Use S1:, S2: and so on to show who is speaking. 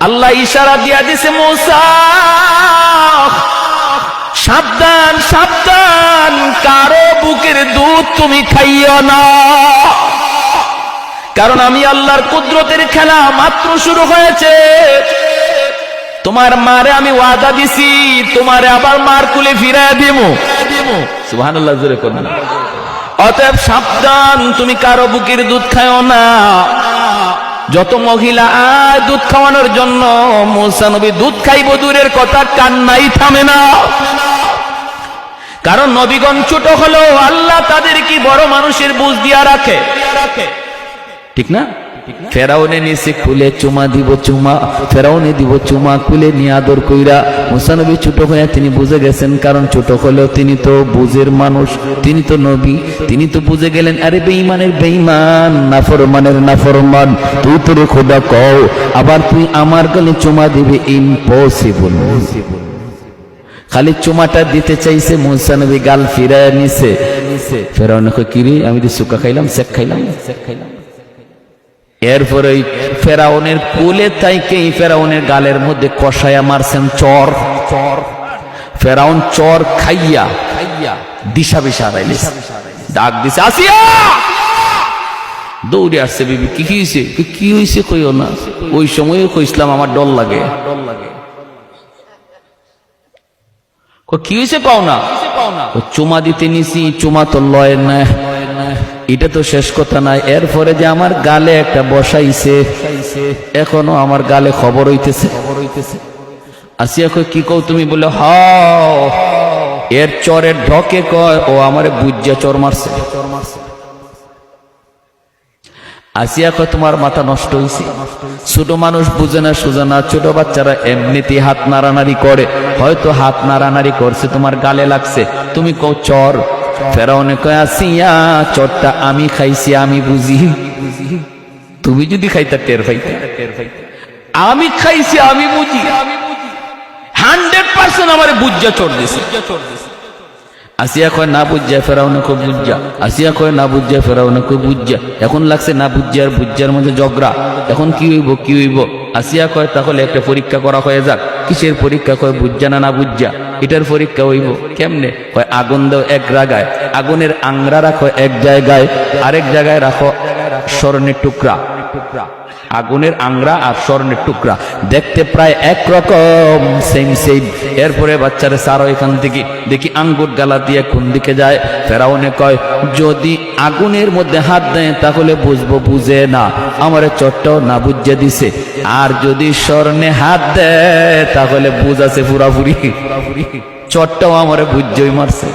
S1: আল্লাহ ইশারা দিয়া দিছে, মূসা সাবধান সাবধান, কারো বুকের দুধ তুমি খাইও না, কারণ আমি আল্লাহর কুদরতের খেলা মাত্র শুরু হয়েছে। তোমার মারে আমি ওয়াদা দিছি, তোমারে আবার মার কুলে ফিরায় দিব। সুবহানাল্লাহ, জোরে করুন। অতএব সাবধান, তুমি কারো বুকের দুধ খাও না। যত মহিলা আয় দুধ খাওয়ানোর জন্য, মূসা নবী দুধ খাইব দূরের কথা, কান্নাই থামে না। কারণ নবীগণ ছোট হলো, আল্লাহ তাদের কি বড় মানুষের বুঝ দিয়া রাখে, ঠিক না? ফেরাউনে নিচে খুলে চুমা দিব, চুমা ফেরাউনে দিব চুমা, খুলে নিয়ে আদর কইরা। মূসা নবী ছোট হয়ে তিনি বুঝে গেছেন, কারণ ছোট হলেও তিনি তো বুঝের মানুষ, তিনি তো নবী, তিনি তো বুঝে গেলেন, আরে বেঈমানের বেঈমান, নাফরমানের নাফরমান, তুই তোর খোদা কও, আবার তুই আমার গলে চুমা দিবে, ইম্পসিবল। খালি চুমাটা দিতে চাইছে, মূসা নবী গাল ফিরায় নিছে। ফেরাউন কই, কি রে, আমি তো সুকা খাইলাম, শেক খাইলাম। এরপরে ওই ফেরাউনের কোলে তাইকেই ফেরাউনের গালের মধ্যে কষায়া মারছেন চর। ফেরাউন চর খাইয়া দিশা বিশা ডাক দিছে, আসিয়া। দৌড়ে আসছে, বিবি কি হয়েছে, কি হয়েছে কইও না। ওই সময় কইছিলাম আমার ডর লাগে। কি হয়েছে পাও না, চুমা দিতে নিছি, চুমা তো লয় না, এটা তো শেষ কথা নাই। এরপরে যে আমার গালে একটা বসাইছে, এখনো আমার গালে খবর হইতেছে। আসিয়া কই, কি কও তুমি? বলে হ, এর চরের ঢকে কয় ও আমারে বুজ্জা চর মারছে। আসিয়া কয়, তোমার মাথা নষ্ট হইছে, ছোট মানুষ বুঝে না সুঝে না, ছোট বাচ্চারা এমনিতে হাত নাড়ানাড়ি করে, হয়তো হাত নাড়ানাড়ি করছে, তোমার গালে লাগছে, তুমি কও চর। ফেরাউনে কয়, আসিয়া চরটা আমি খাইছি, আমি বুঝি, তুমি যদি খাইতা টের পাইতা। আমি খাইছি, আমি বুঝি, 100% আমারে বুজ্জা চর দিছে। আসিয়া কয়, না বুঝা, ফেরাউনে কয় বুঝা। আসিয়া কয়, না বুঝা, ফেরাউনে কয় বুঝা। এখন লাগছে না বুঝা আর বুঝার মধ্যে ঝগড়া, এখন কি হইব কি হইব। আসিয়া কয়, তাহলে একটা পরীক্ষা করা হয়ে যাক। কিসের পরীক্ষা? কয়, বুঝা না বুঝা, এটার পরীক্ষা হইব। কেমনে? কয়, আগুন দাও এক জায়গায়, আগুনের আংরা রাখো এক জায়গায়, আরেক জায়গায় রাখো স্বর্ণের টুকরা। আগুনের আংরা আর স্বর্ণের টুকরা দেখতে প্রায় একরকম, সেম সেম। এরপরে বাচ্চারা সারো এখান থেকে, দেখি আঙ্গুর গালা দিয়ে কোন দিকে যায়। ফেরাউনে কয়, যদি আগুনের মধ্যে হাত দেয় তাহলে বুঝবো, বুঝে না, আমারে চটটাও না বুঝে দিছে। আর যদি স্বর্ণে হাত দেয় তাহলে বুঝ আছে পুরাপুরি, চটটাও আমারে বুঝেই মারছে।